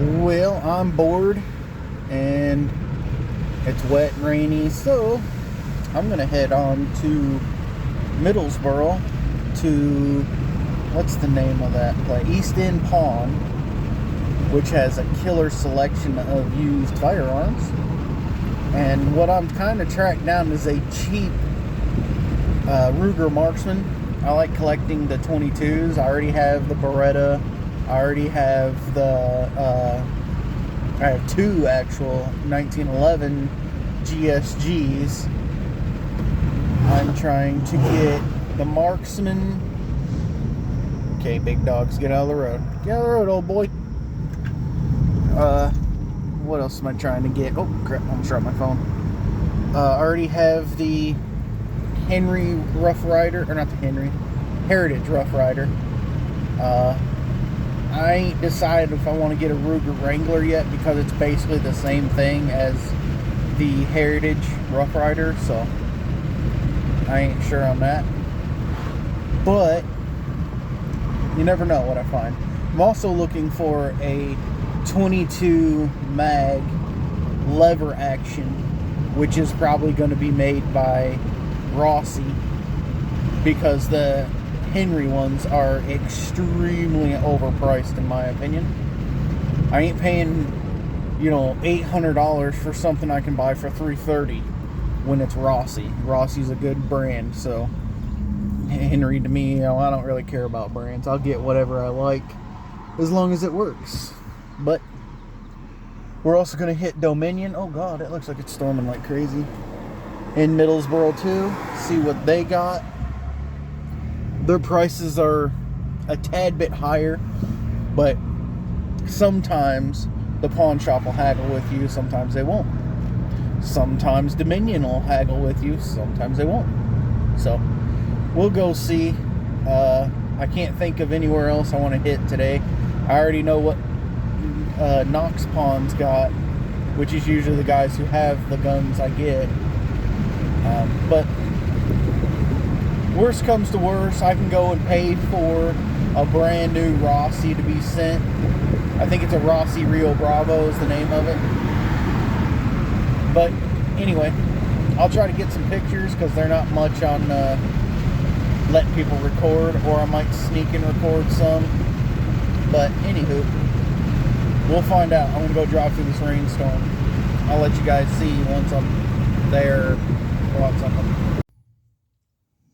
Well, I'm bored and it's wet and rainy, so I'm gonna head on to Middlesboro to, what's the name of that place? East End Pawn, which has a killer selection of used firearms. And what I'm kind of tracked down is a cheap Ruger Marksman. I like collecting the 22s. I already have the Beretta. I already have I have two actual 1911 GSGs. I'm trying to get the Marksman. Okay, big dogs, get out of the road. Get out of the road, old boy. What else am I trying to get? Oh, crap, I almost dropped my phone. I already have the Henry Rough Rider, or not the Henry, Heritage Rough Rider. I ain't decided if I want to get a Ruger Wrangler yet because it's basically the same thing as the Heritage Rough Rider, so I ain't sure on that. But you never know what I find. I'm also looking for a 22 mag lever action, which is probably going to be made by Rossi, because the Henry ones are extremely overpriced in my opinion. I ain't paying, $800 for something I can buy for $330 when it's Rossi. Rossi's a good brand, so Henry, to me, I don't really care about brands. I'll get whatever I like as long as it works. But we're also going to hit Dominion. Oh god, it looks like it's storming like crazy. In Middlesboro too. See what they got. Their prices are a tad bit higher, but sometimes the pawn shop will haggle with you, sometimes they won't. Sometimes Dominion will haggle with you, sometimes they won't. So we'll go see. I can't think of anywhere else I want to hit today. I already know what Knox Pawn's got, which is usually the guys who have the guns I get. But worst comes to worst, I can go and pay for a brand new Rossi to be sent. I think it's a Rossi Rio Bravo is the name of it. But anyway, I'll try to get some pictures because they're not much on letting people record, or I might sneak and record some. But anywho, we'll find out. I'm gonna go drive through this rainstorm. I'll let you guys see once I'm there. Watch something.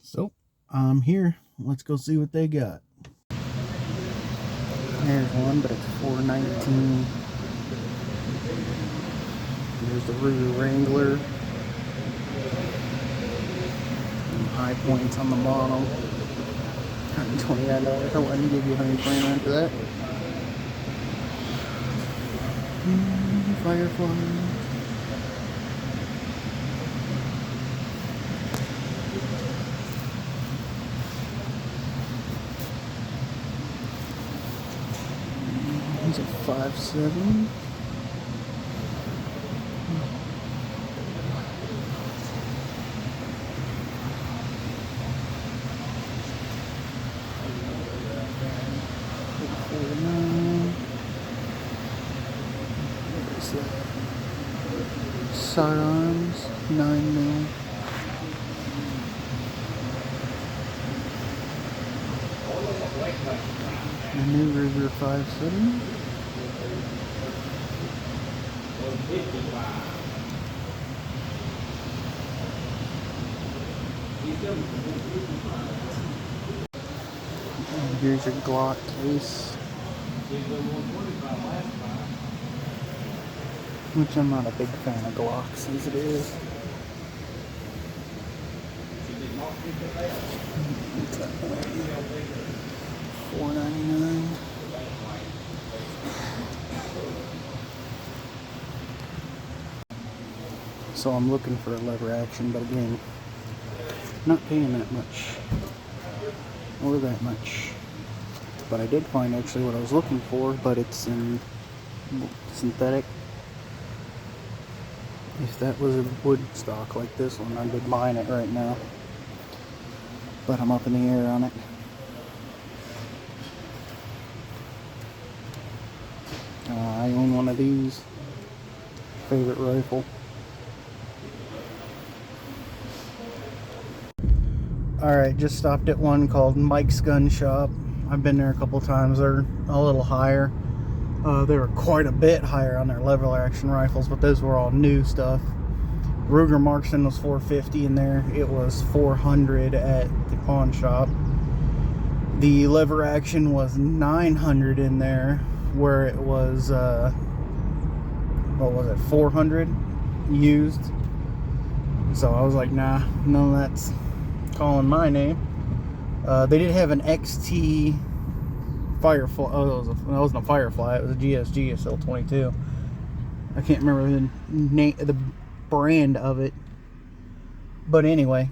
So I'm here. Let's go see what they got. There's one, but it's $419. There's the Ruger Wrangler. High points on the bottom. $129. I wouldn't give you $129 for that. Firefly. He's a 5.7. Firearms, 9mm. The new Ruger 5.7. And here's your Glock case, which I'm not a big fan of Glocks as it is. $4.99. So I'm looking for a lever action, but again, not paying that much or that much. But I did find actually what I was looking for, but it's in synthetic. If that was a wood stock like this one, I'd be buying it right now. But I'm up in the air on it. I own one of these. Favorite rifle. Alright, just stopped at one called Mike's Gun Shop. I've been there a couple times. They're a little higher. They were quite a bit higher on their lever action rifles, but those were all new stuff. Ruger Marksman was $450 in there. It was $400 at the pawn shop. The lever action was $900 in there, where it was what was it, $400 used. So I was like, nah, none of that's calling my name. They did have an XT Firefly. Oh, that wasn't a Firefly. It was a GSG SL22. I can't remember the name, the brand of it. But anyway,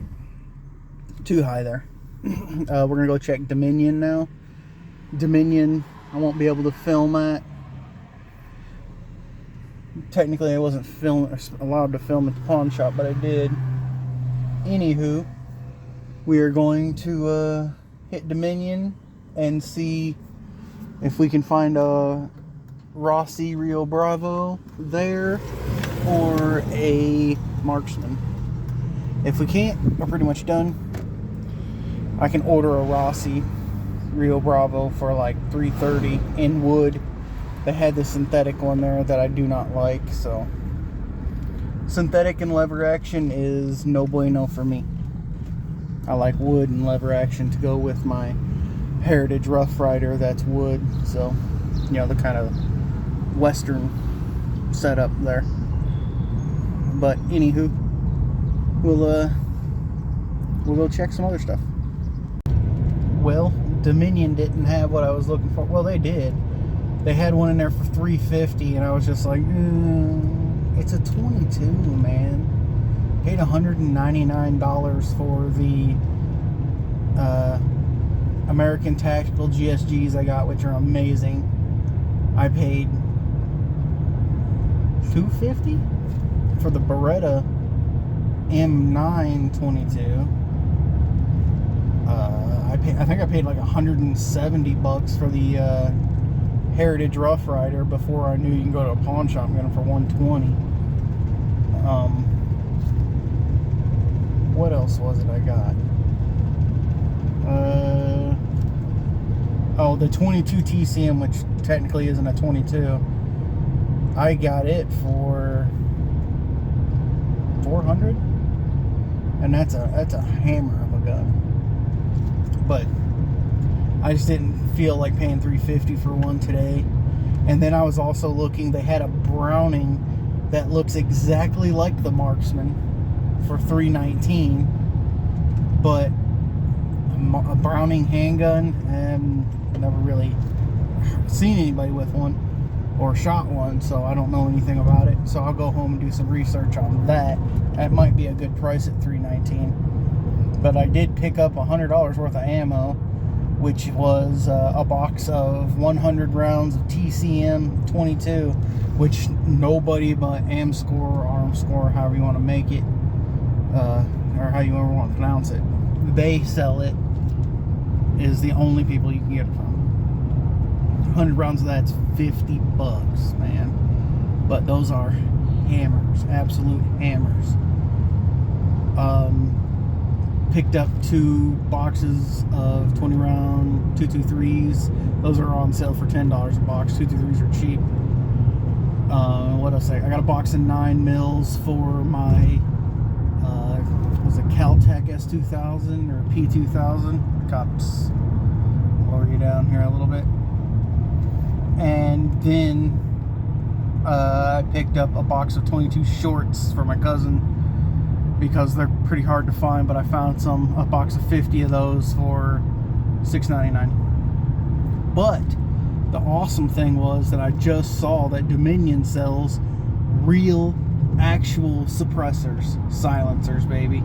too high there. We're gonna go check Dominion now. Dominion, I won't be able to film at. Technically, I wasn't allowed to film at the pawn shop, but I did. Anywho, we are going to hit Dominion and see if we can find a Rossi Rio Bravo there or a Marksman. If we can't, we're pretty much done. I can order a Rossi Rio Bravo for like $330 in wood. They had the synthetic one there that I do not like, so synthetic and lever action is no bueno for me. I like wood and lever action to go with my Heritage Rough Rider that's wood, so you know, the kind of western setup there. But anywho, we'll go check some other stuff. Well, Dominion didn't have what I was looking for. Well, they did. They had one in there for $350, and I was just like, it's a 22, man. Paid $199 for the American Tactical GSGs I got, which are amazing. I paid $250 for the Beretta M9 22. I think I paid like $170 for the Heritage Rough Rider before I knew you can go to a pawn shop and get them for $120. What else was it I got? Oh, the 22 TCM, which technically isn't a 22. I got it for $400, and that's a hammer of a gun. But I just didn't feel like paying $350 for one today. And then I was also looking, they had a Browning that looks exactly like the Marksman for $319, but a Browning handgun, and I've never really seen anybody with one or shot one, so I don't know anything about it. So I'll go home and do some research on that. That might be a good price at $319. But I did pick up $100 worth of ammo, which was a box of 100 rounds of TCM 22, which nobody but AmScore or ArmScore, however you want to make it, or how you ever want to pronounce it, they sell it, is the only people you can get it from. 100 rounds of that's $50, man. But those are hammers, absolute hammers. Picked up 2 boxes of 20 round 223s. Those are on sale for $10 a box. 223s are cheap. What else? I got a box of 9 mils for my was it Caltech S2000 or P2000? Cops, lower you down here a little bit. And then I picked up a box of 22 shorts for my cousin, because they're pretty hard to find, but I found a box of 50 of those for $6.99. But the awesome thing was that I just saw that Dominion sells real, actual suppressors, silencers, baby.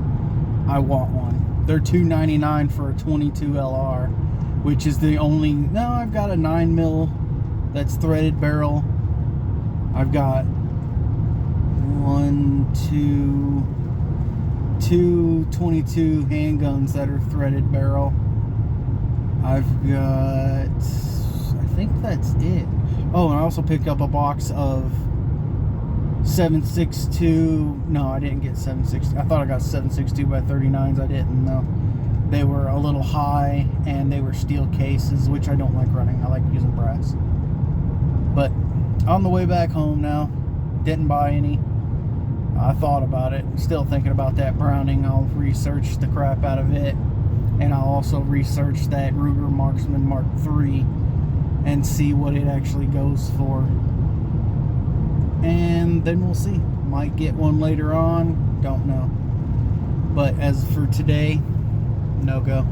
I want one. They're $2.99 for a 22 LR, which is the only. No, I've got a 9mm that's threaded barrel. I've got two 22 handguns that are threaded barrel. I've got, I think that's it. Oh, and I also picked up a box of 7.62. No, I didn't get 7.62. I thought I got 7.62 by 39s. I didn't, though. They were a little high, and they were steel cases, which I don't like running. I like using brass. But on the way back home now, didn't buy any. I thought about it. Still thinking about that Browning. I'll research the crap out of it. And I'll also research that Ruger Marksman Mark III and see what it actually goes for. And then we'll see. Might get one later on. Don't know. But as for today, no go.